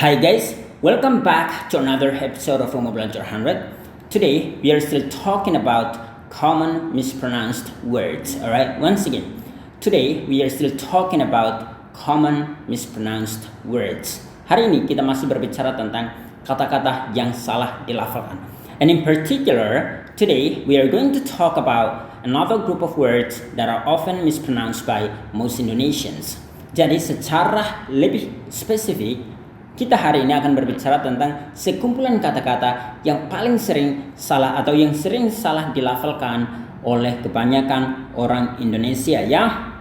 Hi guys, welcome back to another episode of Romo Belajar 100. Today we are still talking about common mispronounced words. Alright, once again, today we are still talking about common mispronounced words. Hari ini kita masih berbicara tentang kata-kata yang salah dilafalkan. And in particular, today we are going to talk about another group of words that are often mispronounced by most Indonesians. Jadi secara lebih spesifik, kita hari ini akan berbicara tentang sekumpulan kata-kata yang paling sering salah atau yang sering salah dilafalkan oleh kebanyakan orang Indonesia ya.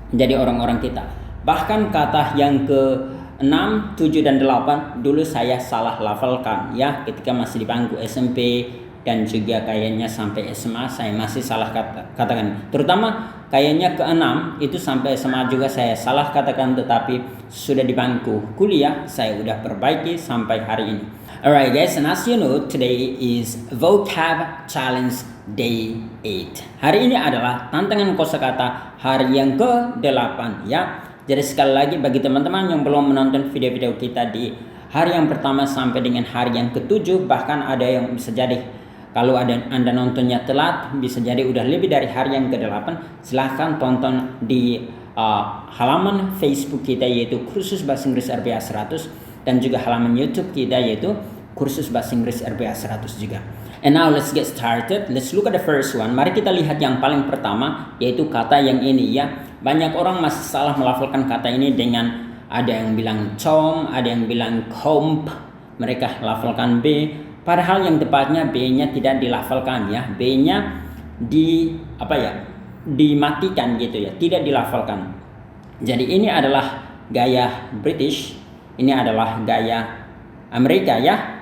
Jadi orang-orang kita. Bahkan kata yang ke-6, 7 dan 8 dulu saya salah lafalkan ya ketika masih di bangku SMP dan juga kayaknya sampai SMA saya masih salah katakan. Terutama kayaknya ke-6 itu sampai SMA juga saya salah katakan, tetapi sudah di bangku kuliah saya udah perbaiki sampai hari ini. Alright guys, and as you know, today is Vocab Challenge Day 8. Hari ini adalah tantangan kosakata hari yang ke-8 ya. Jadi sekali lagi bagi teman-teman yang belum menonton video-video kita di hari yang pertama sampai dengan hari yang ke-7, bahkan ada yang bisa jadi kalau Anda nontonnya telat, bisa jadi udah lebih dari hari yang ke-8, silahkan tonton di halaman Facebook kita yaitu Kursus Bahasa Inggris RBA 100 dan juga halaman YouTube kita yaitu Kursus Bahasa Inggris RBA 100 juga. And now let's get started. Let's look at the first one. Mari kita lihat yang paling pertama yaitu kata yang ini ya. Banyak orang masih salah melafalkan kata ini dengan ada yang bilang com, ada yang bilang comb. Mereka lafalkan B. Padahal yang tepatnya B-nya tidak dilafalkan ya. B-nya dimatikan gitu ya, tidak dilafalkan. Jadi ini adalah gaya British, ini adalah gaya Amerika ya.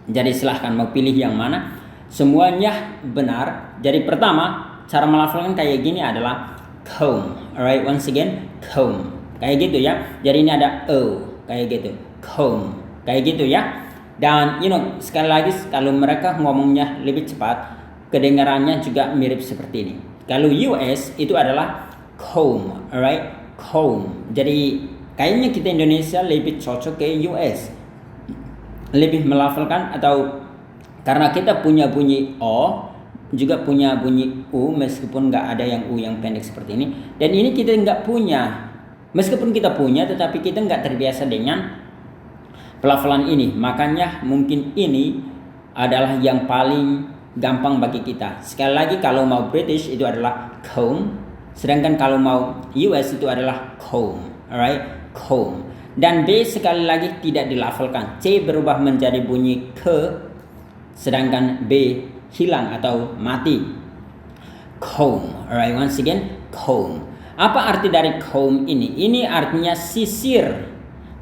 Jadi silahkan mau pilih yang mana. Semuanya benar. Jadi pertama, cara melafalkan kayak gini adalah comb. Alright, once again, comb. Kayak gitu ya. Jadi ini ada O, kayak gitu. Comb. Kayak gitu ya. Dan sekali lagi kalau mereka ngomongnya lebih cepat, kedengarannya juga mirip seperti ini. Kalau US itu adalah comb, alright? Comb. Jadi kayaknya kita Indonesia lebih cocok ke US. Lebih melafalkan atau karena kita punya bunyi O, juga punya bunyi U meskipun nggak ada yang U yang pendek seperti ini. Dan ini kita nggak punya. Meskipun kita punya, tetapi kita nggak terbiasa dengan pelafalan ini, makanya mungkin ini adalah yang paling gampang bagi kita. Sekali lagi kalau mau British itu adalah comb, sedangkan kalau mau US itu adalah comb, alright, comb. Dan B sekali lagi tidak dilafalkan. C berubah menjadi bunyi ke, sedangkan B hilang atau mati. Comb, alright, once again, comb. Apa arti dari comb ini? Ini artinya sisir.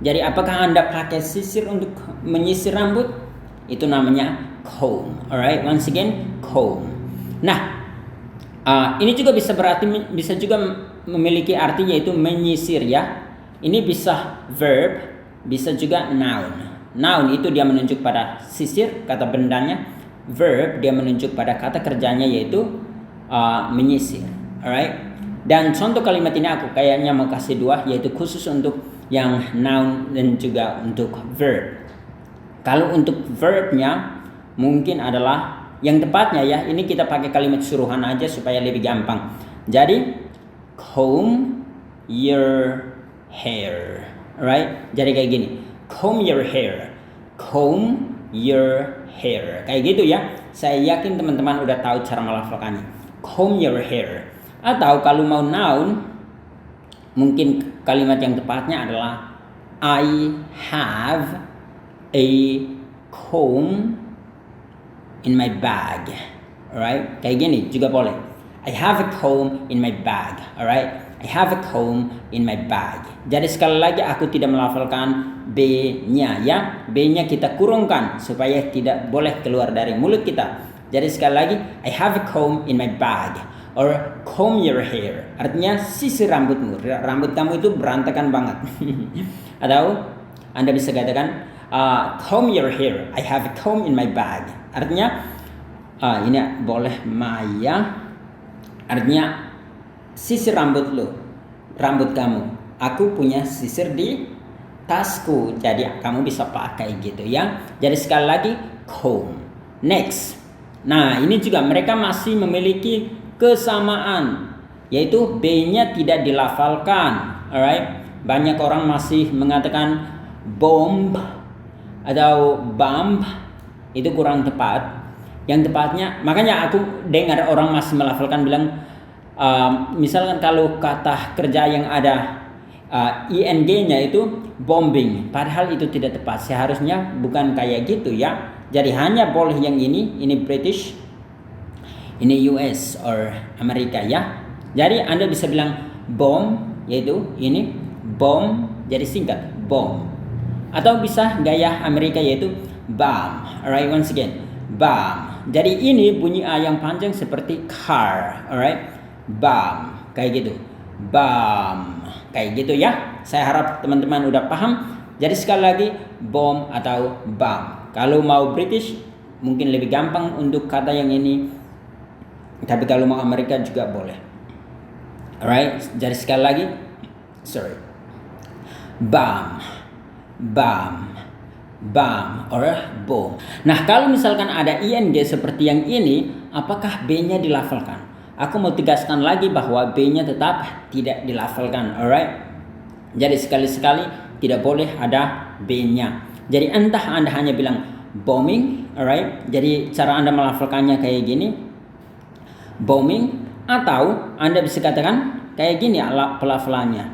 Jadi apakah Anda pakai sisir untuk menyisir rambut? Itu namanya comb. Alright, once again, comb. Nah, ini juga bisa juga memiliki arti yaitu menyisir ya. Ini bisa verb, bisa juga noun. Noun itu dia menunjuk pada sisir, kata bendanya. Verb dia menunjuk pada kata kerjanya yaitu menyisir. Alright. Dan contoh kalimat ini aku kayaknya mau kasih dua, yaitu khusus untuk yang noun dan juga untuk verb. Kalau untuk verbnya mungkin adalah yang tepatnya ya, ini kita pakai kalimat suruhan aja supaya lebih gampang. Jadi comb your hair, right? Jadi kayak gini, comb your hair, comb your hair, kayak gitu ya. Saya yakin teman-teman udah tahu cara melafalkannya. Comb your hair. Atau kalau mau noun, mungkin kalimat yang tepatnya adalah I have a comb in my bag. Alright? Kayak gini juga boleh. I have a comb in my bag. Alright? I have a comb in my bag. Jadi sekali lagi aku tidak melafalkan B-nya ya. B-nya kita kurungkan supaya tidak boleh keluar dari mulut kita. Jadi sekali lagi, I have a comb in my bag. Or comb your hair, artinya sisir rambutmu. Rambut kamu itu berantakan banget. Atau Anda bisa katakan comb your hair, I have a comb in my bag. Artinya ini boleh Maya. Artinya sisir rambut kamu. Aku punya sisir di tasku. Jadi kamu bisa pakai gitu ya. Jadi sekali lagi comb. Next. Nah, ini juga mereka masih memiliki kesamaan, yaitu B-nya tidak dilafalkan. Alright. Banyak orang masih mengatakan bomb atau bump, itu kurang tepat. Yang tepatnya, makanya aku dengar orang masih melafalkan bilang misalkan kalau kata kerja yang ada ing-nya itu bombing, padahal itu tidak tepat. Seharusnya bukan kayak gitu ya. Jadi hanya boleh yang ini British, ini US or Amerika ya. Jadi Anda bisa bilang bomb, yaitu ini bomb, jadi singkat bomb. Atau bisa gaya Amerika yaitu bomb. Alright, once again bomb. Jadi ini bunyi A yang panjang seperti car. Alright, bomb kayak gitu, bomb kayak gitu ya. Saya harap teman-teman udah paham. Jadi sekali lagi bomb atau bomb. Kalau mau British mungkin lebih gampang untuk kata yang ini, tapi kalau mau Amerika juga boleh. Alright, jadi sekali lagi bomb, bomb, bomb or bomb. Nah, kalau misalkan ada ing seperti yang ini, apakah B-nya dilafalkan? Aku mau tegaskan lagi bahwa B-nya tetap tidak dilafalkan. Alright. Jadi sekali-sekali tidak boleh ada B-nya. Jadi entah Anda hanya bilang bombing, alright. Jadi cara Anda melafalkannya kayak gini, bombing, atau Anda bisa katakan kayak gini pelafalannya.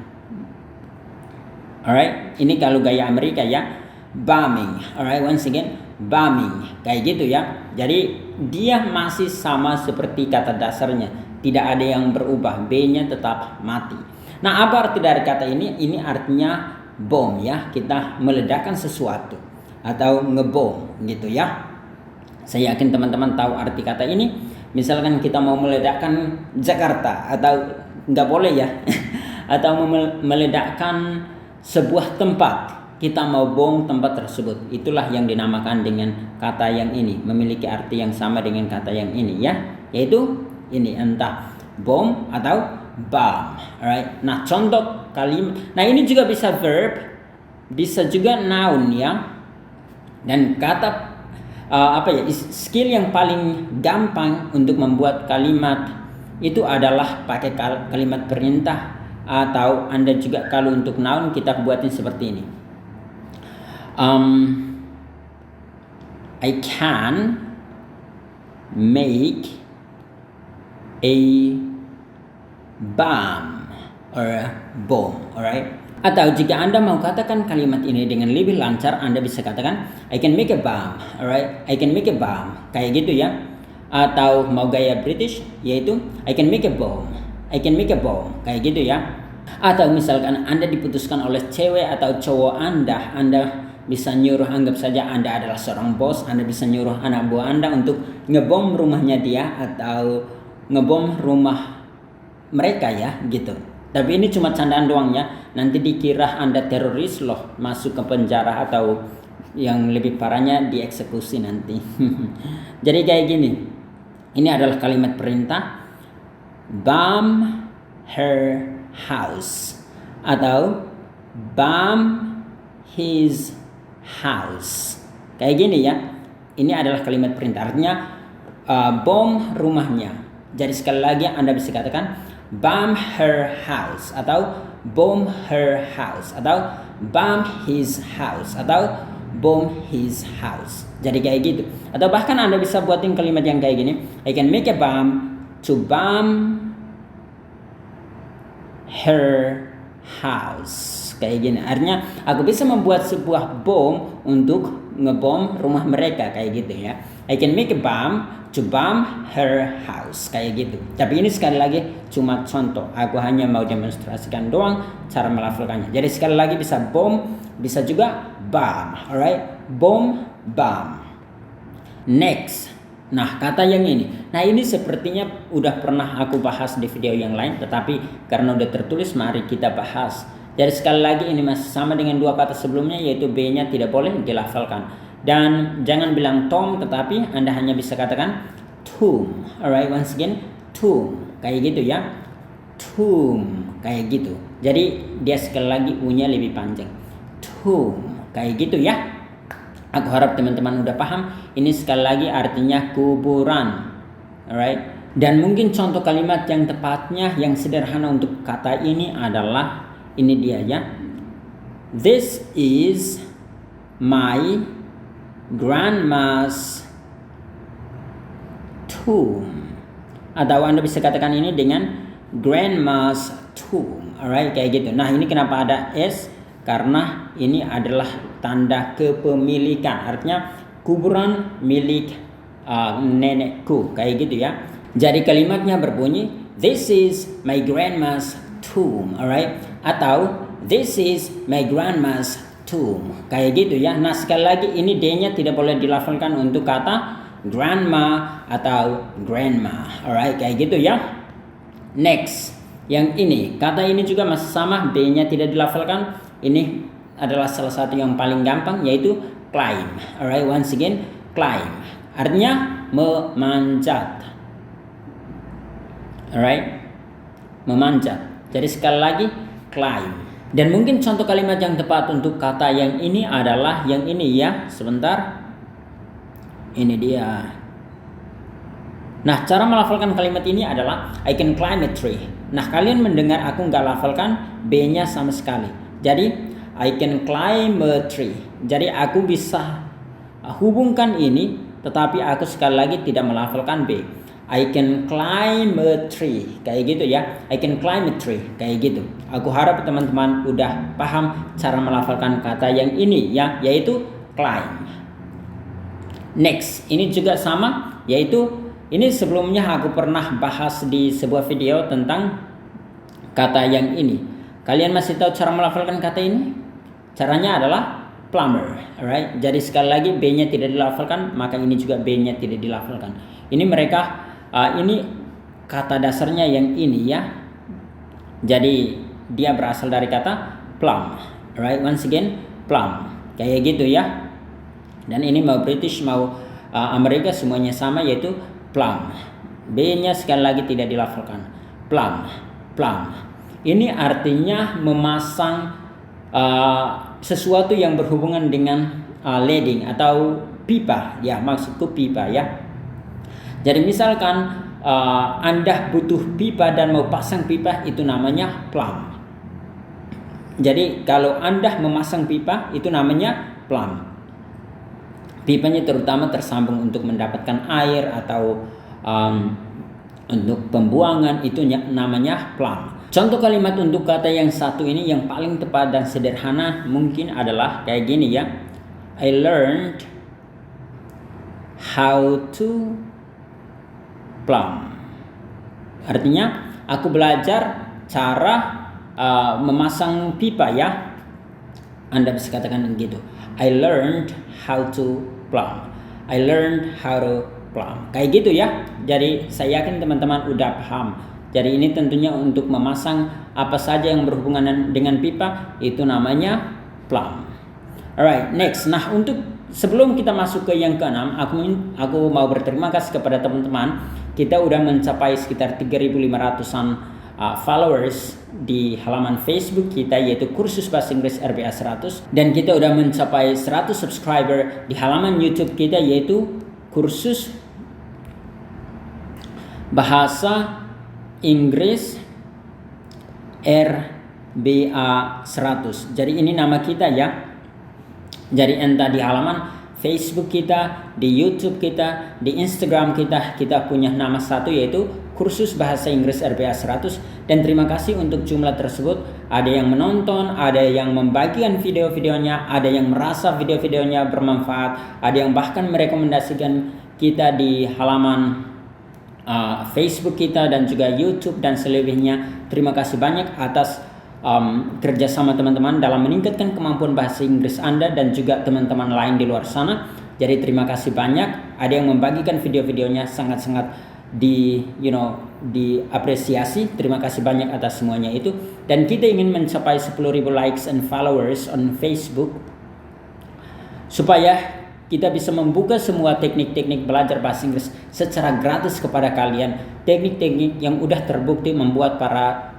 Alright. Ini kalau gaya Amerika ya. Bombing, alright, once again bombing, kayak gitu ya. Jadi dia masih sama seperti kata dasarnya, tidak ada yang berubah, B-nya tetap mati. Nah, apa arti dari kata ini? Ini artinya bom ya, kita meledakkan sesuatu atau ngebom gitu ya. Saya yakin teman-teman tahu arti kata ini. Misalkan kita mau meledakkan Jakarta, atau nggak boleh ya atau meledakkan sebuah tempat, kita mau bom tempat tersebut. Itulah yang dinamakan dengan kata yang ini, memiliki arti yang sama dengan kata yang ini ya, yaitu ini entah bom atau bomb. Alright. Nah, contoh kalimat. Nah, ini juga bisa verb, bisa juga noun ya. Dan kata skill yang paling gampang untuk membuat kalimat itu adalah pakai kalimat perintah, atau Anda juga kalau untuk noun kita buatin seperti ini. I can make a bomb or a bomb, alright? Atau jika Anda mau katakan kalimat ini dengan lebih lancar, Anda bisa katakan I can make a bomb, alright? I can make a bomb, kayak gitu ya. Atau mau gaya British, yaitu I can make a bomb, I can make a bomb, kayak gitu ya. Atau misalkan Anda diputuskan oleh cewek atau cowok Anda bisa nyuruh, anggap saja Anda adalah seorang bos, Anda bisa nyuruh anak buah Anda untuk ngebom rumahnya dia atau ngebom rumah mereka ya gitu. Tapi ini cuma candaan doang ya. Nanti dikira Anda teroris loh, masuk ke penjara atau yang lebih parahnya dieksekusi nanti. Jadi kayak gini. Ini adalah kalimat perintah. Bomb her house atau bomb his house. Kayak gini ya. Ini adalah kalimat perintah. Artinya bom rumahnya. Jadi sekali lagi Anda bisa katakan bomb her house atau bomb her house atau bomb his house atau bomb his house. Jadi kayak gitu. Atau bahkan Anda bisa buatin kalimat yang kayak gini. I can make a bomb to bomb her house. Kayak gini. Artinya aku bisa membuat sebuah bom untuk ngebom rumah mereka, kayak gitu ya. I can make a bomb to bomb her house, kayak gitu. Tapi ini sekali lagi cuma contoh. Aku hanya mau demonstrasikan doang cara melafalkannya. Jadi sekali lagi bisa bom, bisa juga bomb. Alright, bom, bomb. Next. Nah, kata yang ini. Nah, ini sepertinya udah pernah aku bahas di video yang lain, tetapi karena udah tertulis, mari kita bahas. Jadi sekali lagi ini masih sama dengan dua kata sebelumnya, yaitu B-nya tidak boleh dilafalkan. Dan jangan bilang Tom, tetapi Anda hanya bisa katakan tomb. Alright, once again, tomb. Kayak gitu ya. Tomb, kayak gitu. Jadi dia sekali lagi U-nya lebih panjang. tomb. Kayak gitu ya. Aku harap teman-teman udah paham. Ini sekali lagi artinya kuburan. Alright. Dan mungkin contoh kalimat yang tepatnya yang sederhana untuk kata ini adalah ini dia ya. This is my grandma's tomb. Atau Anda bisa katakan ini dengan grandma's tomb. Alright, kayak gitu. Nah, ini kenapa ada S? Karena ini adalah tanda kepemilikan. Artinya kuburan milik nenekku. Kayak gitu ya. Jadi kalimatnya berbunyi, this is my grandma's tomb. Alright. Atau this is my grandma's tomb. Kayak gitu ya. Nah, sekali lagi ini D-nya tidak boleh dilafalkan untuk kata grandma atau grandma. Alright, kayak gitu ya. Next, yang ini, kata ini juga masih sama, B-nya tidak dilafalkan. Ini adalah salah satu yang paling gampang, yaitu climb. Alright, once again, climb. Artinya memanjat. Alright, memanjat. Jadi sekali lagi, climb. Dan mungkin contoh kalimat yang tepat untuk kata yang ini adalah yang ini ya. Sebentar. Ini dia. Nah, cara melafalkan kalimat ini adalah I can climb a tree. Nah, kalian mendengar aku nggak lafalkan B-nya sama sekali. Jadi I can climb a tree. Jadi aku bisa hubungkan ini, tetapi aku sekali lagi tidak melafalkan B. I can climb a tree. Kayak gitu ya. I can climb a tree. Kayak gitu. Aku harap teman-teman udah paham cara melafalkan kata yang ini ya, yaitu climb. Next, ini juga sama, yaitu ini sebelumnya aku pernah bahas di sebuah video tentang kata yang ini. Kalian masih tahu cara melafalkan kata ini? Caranya adalah plumber, alright? Jadi sekali lagi B-nya tidak dilafalkan, maka ini juga B-nya tidak dilafalkan. Ini mereka, ini kata dasarnya yang ini ya. Jadi dia berasal dari kata plum, alright? Once again, plum, kayak gitu ya. Dan ini mau British mau Amerika semuanya sama, yaitu plum. B-nya sekali lagi tidak dilafalkan. Plum, plum. Ini artinya memasang sesuatu yang berhubungan dengan leading atau pipa. Ya, maksudku pipa ya. Jadi misalkan Anda butuh pipa dan mau pasang pipa, itu namanya plum. Jadi kalau Anda memasang pipa, itu namanya plum. Pipanya terutama tersambung untuk mendapatkan air atau untuk pembuangan, itu namanya plum. Contoh kalimat untuk kata yang satu ini yang paling tepat dan sederhana mungkin adalah kayak gini ya. I learned how to plumb. Artinya aku belajar cara memasang pipa ya. Anda bisa katakan begitu. I learned how to plumb. I learned how to plumb. Kayak gitu ya. Jadi saya yakin teman-teman udah paham. Jadi ini tentunya untuk memasang apa saja yang berhubungan dengan pipa, itu namanya plumb. Alright, next. Nah, untuk sebelum kita masuk ke yang keenam, aku mau berterima kasih kepada teman-teman. Kita udah mencapai sekitar 3.500-an followers di halaman Facebook kita, yaitu Kursus Bahasa Inggris RBA 100, dan kita udah mencapai 100 subscriber di halaman YouTube kita, yaitu Kursus Bahasa Inggris RBA 100. Jadi ini nama kita ya. Jadi entah di halaman Facebook kita, di YouTube kita, di Instagram kita punya nama satu, yaitu Kursus Bahasa Inggris RBA 100. Dan terima kasih untuk jumlah tersebut. Ada yang menonton, ada yang membagikan video-videonya, ada yang merasa video-videonya bermanfaat, ada yang bahkan merekomendasikan kita di halaman Facebook kita dan juga YouTube dan selebihnya. Terima kasih banyak atas kerjasama teman-teman dalam meningkatkan kemampuan bahasa Inggris Anda dan juga teman-teman lain di luar sana. Jadi terima kasih banyak. Ada yang membagikan video-videonya, sangat-sangat diapresiasi. Terima kasih banyak atas semuanya itu. Dan kita ingin mencapai 10.000 likes and followers on Facebook supaya kita bisa membuka semua teknik-teknik belajar bahasa Inggris secara gratis kepada kalian. Teknik-teknik yang udah terbukti membuat para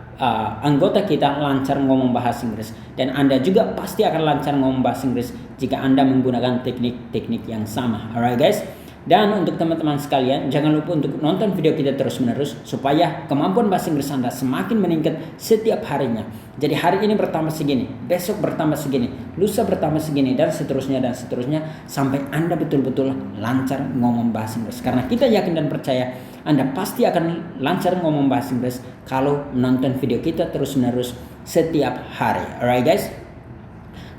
anggota kita lancar ngomong bahasa Inggris, dan Anda juga pasti akan lancar ngomong bahasa Inggris jika Anda menggunakan teknik-teknik yang sama. Alright guys. Dan untuk teman-teman sekalian, jangan lupa untuk nonton video kita terus-menerus supaya kemampuan bahasa Inggris Anda semakin meningkat setiap harinya. Jadi hari ini bertambah segini, besok bertambah segini, lusa bertambah segini, dan seterusnya sampai Anda betul-betul lancar ngomong bahasa Inggris. Karena kita yakin dan percaya Anda pasti akan lancar ngomong bahasa Inggris kalau menonton video kita terus-menerus setiap hari. Alright guys.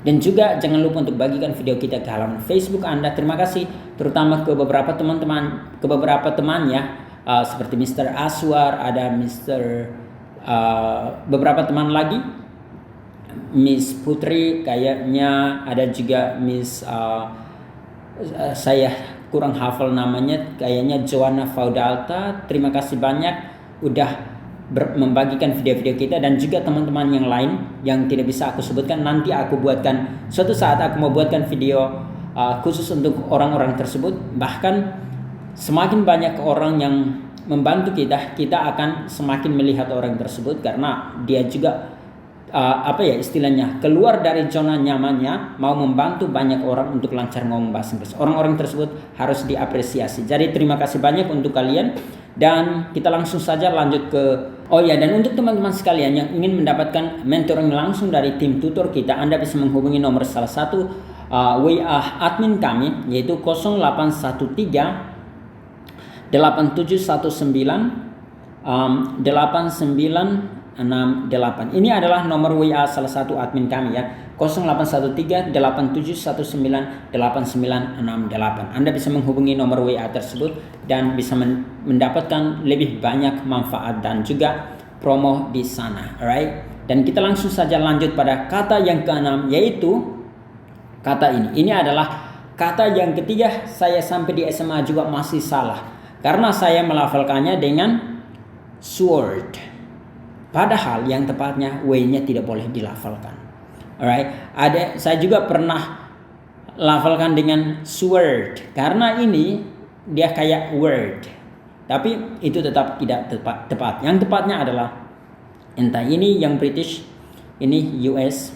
Dan juga jangan lupa untuk bagikan video kita ke halaman Facebook Anda. Terima kasih terutama ke beberapa teman ya, seperti Mr. Aswar, ada beberapa teman lagi, Miss Putri kayaknya, ada juga Miss saya kurang hafal namanya, kayaknya Joanna Faudalta. Terima kasih banyak udah membagikan video-video kita, dan juga teman-teman yang lain yang tidak bisa aku sebutkan. Nanti aku buatkan, suatu saat aku mau buatkan video khusus untuk orang-orang tersebut. Bahkan semakin banyak orang yang membantu kita akan semakin melihat orang tersebut, karena dia juga istilahnya keluar dari zona nyamannya, mau membantu banyak orang untuk lancar ngomong bahasa Inggris. Orang-orang tersebut harus diapresiasi. Jadi terima kasih banyak untuk kalian, dan kita langsung saja lanjut ke dan untuk teman-teman sekalian yang ingin mendapatkan mentoring langsung dari tim tutor kita, Anda bisa menghubungi nomor salah satu WA admin kami, yaitu 0813 8719 8968. Ini adalah nomor WA salah satu admin kami ya, 0813 8719 8968. Anda bisa menghubungi nomor WA tersebut dan bisa mendapatkan lebih banyak manfaat dan juga promo di sana. Alright. Dan kita langsung saja lanjut pada kata yang keenam, yaitu kata ini. Ini adalah kata yang ketiga. Saya sampai di SMA juga masih salah karena saya melafalkannya dengan sword. Padahal yang tepatnya W-nya tidak boleh dilafalkan. Alright. Saya juga pernah lafalkan dengan sword karena ini dia kayak word, tapi itu tetap tidak tepat. Yang tepatnya adalah entah ini yang British, ini US.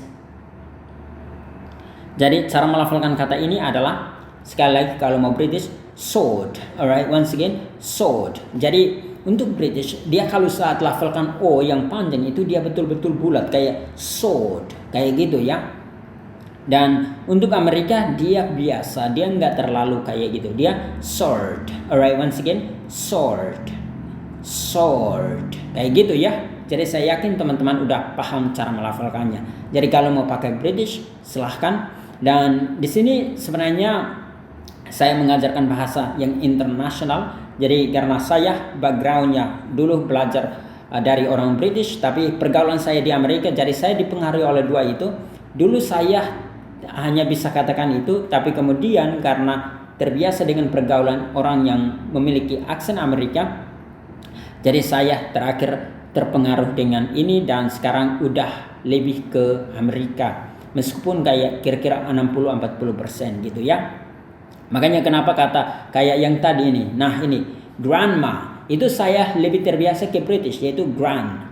Jadi cara melafalkan kata ini adalah, sekali lagi kalau mau British, sword. Alright, once again, sword. Jadi untuk British, dia kalau saat lafalkan O yang panjang itu dia betul-betul bulat kayak sword, kayak gitu ya. Dan untuk Amerika dia biasa, dia nggak terlalu kayak gitu, dia sword. Alright, once again, sword, kayak gitu ya. Jadi saya yakin teman-teman udah paham cara melafalkannya. Jadi kalau mau pakai British silahkan. Dan di sini sebenarnya saya mengajarkan bahasa yang internasional. Jadi karena saya backgroundnya dulu belajar dari orang British, tapi pergaulan saya di Amerika, jadi saya dipengaruhi oleh dua itu. Dulu saya hanya bisa katakan itu, tapi kemudian karena terbiasa dengan pergaulan orang yang memiliki aksen Amerika, jadi saya terakhir terpengaruh dengan ini dan sekarang udah lebih ke Amerika. Meskipun kayak kira-kira 60-40% gitu ya. Makanya kenapa kata kayak yang tadi ini. Nah ini grandma, itu saya lebih terbiasa ke British, yaitu grand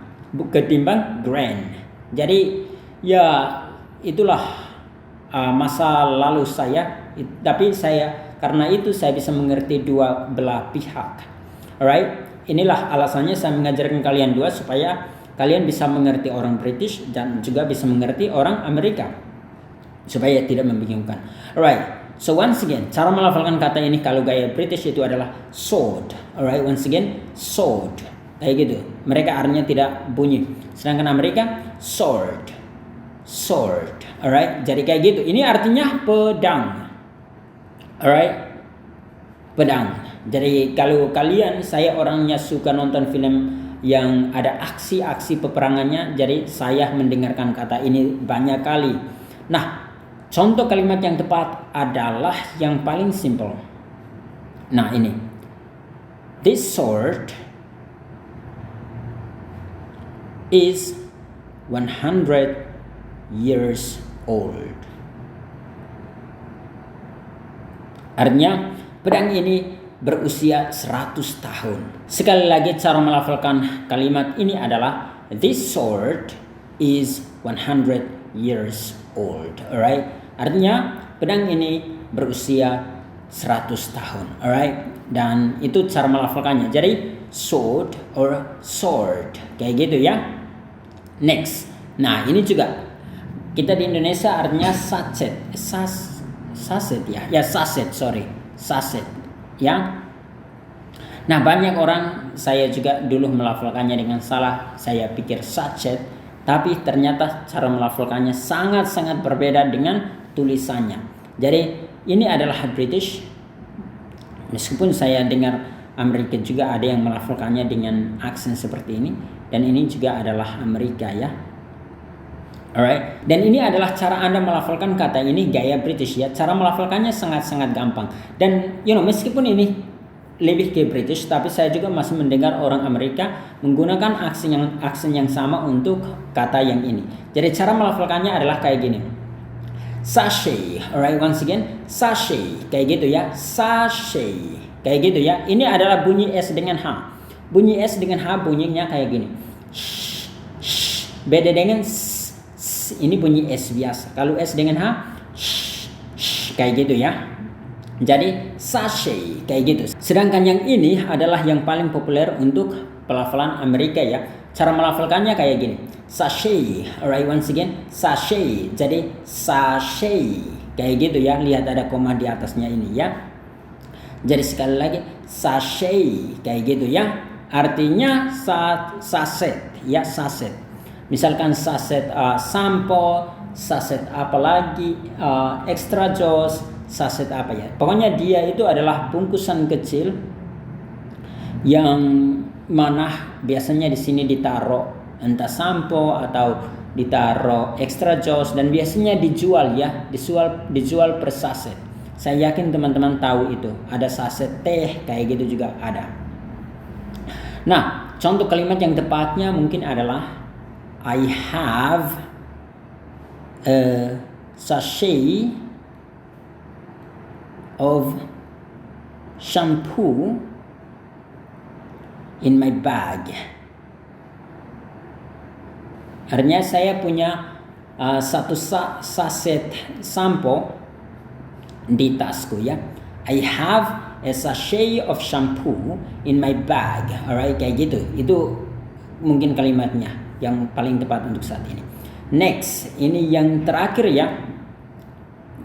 ketimbang grand. Jadi ya itulah masa lalu saya. Tapi karena itu saya bisa mengerti dua belah pihak. Alright, inilah alasannya saya mengajarkan kalian dua, supaya kalian bisa mengerti orang British dan juga bisa mengerti orang Amerika, supaya tidak membingungkan. Alright. So once again, cara melafalkan kata ini kalau gaya British itu adalah sword. Alright, once again, sword. Kayak gitu. Mereka artinya tidak bunyi. Sedangkan Amerika sword. Alright, jadi kayak gitu. Ini artinya pedang. Alright, pedang. Jadi kalau kalian, saya orangnya suka nonton film yang ada aksi-aksi peperangannya, jadi saya mendengarkan kata ini banyak kali. Nah, contoh kalimat yang tepat adalah yang paling simple. Nah ini, this sword is 100 years old. Artinya pedang ini berusia 100 tahun. Sekali lagi cara melafalkan kalimat ini adalah this sword is 100 years old. Alright, artinya pedang ini berusia 100 tahun. Alright, dan itu cara melafalkannya. Jadi sword or sword kayak gitu ya. Next, nah ini juga kita di Indonesia artinya sachet, saset ya. Nah banyak orang, saya juga dulu melafalkannya dengan salah, saya pikir sachet, tapi ternyata cara melafalkannya sangat-sangat berbeda dengan tulisannya. Jadi ini adalah British, meskipun saya dengar Amerika juga ada yang melafalkannya dengan aksen seperti ini, dan ini juga adalah Amerika ya. Alright, dan ini adalah cara Anda melafalkan kata ini gaya British ya. Cara melafalkannya sangat-sangat gampang. Dan meskipun ini lebih ke British, tapi saya juga masih mendengar orang Amerika menggunakan aksen yang sama untuk kata yang ini. Jadi cara melafalkannya adalah kayak gini. Sachet, alright, once again, sachet, kayak gitu ya. Sachet, kayak gitu ya. Ini adalah bunyi S dengan H. Bunyi S dengan H bunyinya kayak gini. Beda dengan ini bunyi S biasa. Kalau S dengan H, kayak gitu ya. Jadi sachet kayak gitu. Sedangkan yang ini adalah yang paling populer untuk pelafalan Amerika ya. Cara melafalkannya kayak gini. Sachet, alright, once again, sachet. Jadi sachet kayak gitu ya. Lihat ada koma di atasnya ini ya. Jadi sekali lagi sachet kayak gitu ya. Artinya saset ya, saset. Misalkan saset sampo, saset apalagi extra juice, saset apa ya. Pokoknya dia itu adalah bungkusan kecil yang mana biasanya di sini ditaruh entah sampo atau ditaruh extra juice, dan biasanya dijual ya, dijual per saset. Saya yakin teman-teman tahu itu. Ada saset teh kayak gitu juga ada. Nah, contoh kalimat yang tepatnya mungkin adalah I have a sachet of shampoo in my bag. Artinya saya punya satu saset sampo di tasku ya. I have a sachet of shampoo in my bag. Alright, kayak gitu. Itu mungkin kalimatnya yang paling tepat untuk saat ini. Next, ini yang terakhir ya.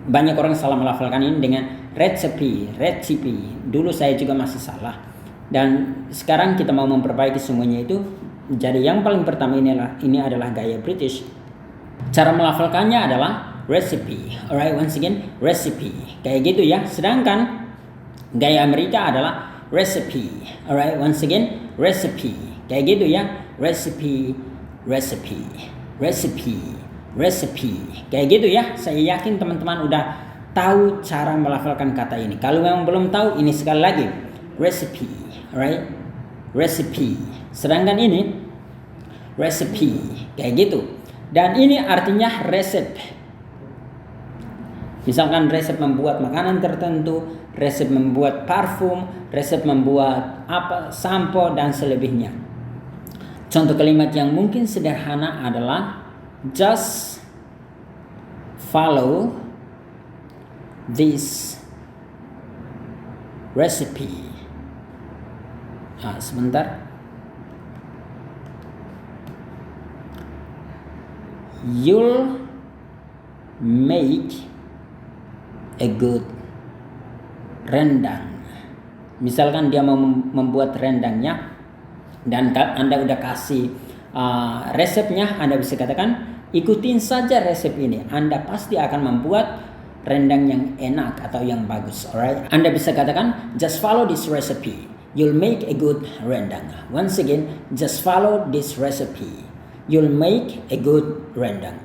Banyak orang salah melafalkan ini dengan recipe. Dulu saya juga masih salah. Dan sekarang kita mau memperbaiki semuanya itu. Jadi yang paling pertama ini adalah gaya British. Cara melafalkannya adalah recipe. Alright, once again, recipe. Kayak gitu ya. Sedangkan gaya Amerika adalah recipe. Alright, once again, recipe. Kayak gitu ya. Recipe. Kayak gitu ya. Saya yakin teman-teman udah tahu cara melafalkan kata ini. Kalau memang belum tahu, ini sekali lagi. Recipe. Alright. Recipe. Sedangkan ini recipe. Kayak gitu. Dan ini artinya resep. Misalkan resep membuat makanan tertentu, resep membuat parfum, resep membuat sampo dan selebihnya. Contoh kalimat yang mungkin sederhana adalah just follow this recipe. Sebentar. You'll make a good rendang. Misalkan dia mau membuat rendangnya dan Anda udah kasih resepnya, Anda bisa katakan ikutin saja resep ini. Anda pasti akan membuat rendang yang enak atau yang bagus. Alright? Anda bisa katakan just follow this recipe. You'll make a good rendang. Once again, just follow this recipe. You'll make a good rendang.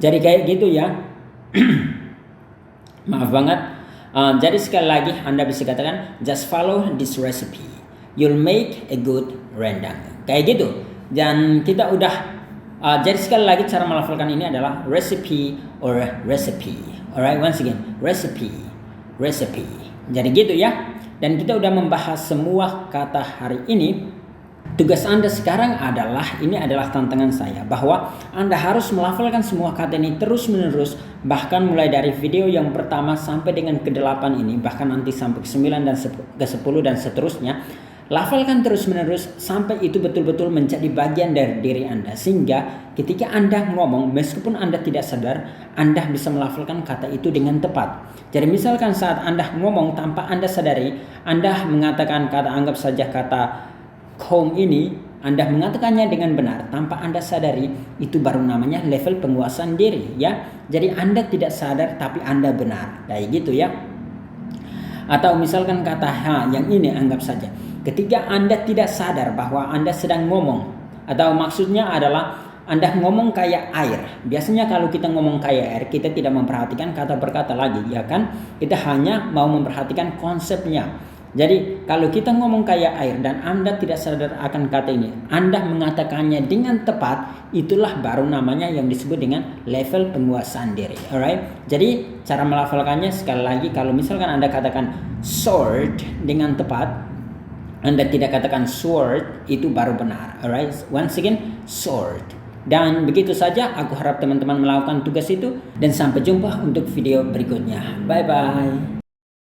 Jadi kayak gitu ya. Maaf banget. Jadi sekali lagi Anda bisa katakan just follow this recipe. You'll make a good rendang. Kayak gitu. Dan kita udah jadi sekali lagi cara melafalkan ini adalah recipe or recipe. Alright, once again, recipe. Jadi gitu ya. Dan kita udah membahas semua kata hari ini. Tugas Anda sekarang adalah, ini adalah tantangan saya, bahwa Anda harus melafalkan semua kata ini terus-menerus, bahkan mulai dari video yang pertama sampai dengan ke-8 ini, bahkan nanti sampai ke-9 dan ke-10 dan seterusnya. Lafalkan terus-menerus sampai itu betul-betul menjadi bagian dari diri Anda, sehingga ketika Anda ngomong, meskipun Anda tidak sadar, Anda bisa melafalkan kata itu dengan tepat. Jadi misalkan saat Anda ngomong tanpa Anda sadari, Anda mengatakan kata, anggap saja kata home ini, Anda mengatakannya dengan benar tanpa Anda sadari, itu baru namanya level penguasaan diri, ya. Jadi Anda tidak sadar tapi Anda benar, kayak gitu ya. Atau misalkan kata yang ini, anggap saja ketika Anda tidak sadar bahwa Anda sedang ngomong, atau maksudnya adalah Anda ngomong kayak air. Biasanya kalau kita ngomong kayak air, kita tidak memperhatikan kata per kata lagi, ya kan? Kita hanya mau memperhatikan konsepnya. Jadi kalau kita ngomong kayak air dan Anda tidak sadar akan kata ini, Anda mengatakannya dengan tepat, itulah baru namanya yang disebut dengan level penguasaan diri. Alright? Jadi cara melafalkannya sekali lagi, kalau misalkan Anda katakan sword dengan tepat, Anda tidak katakan sword, itu baru benar. Alright? Once again, sword. Dan begitu saja, aku harap teman-teman melakukan tugas itu, dan sampai jumpa untuk video berikutnya. Bye-bye.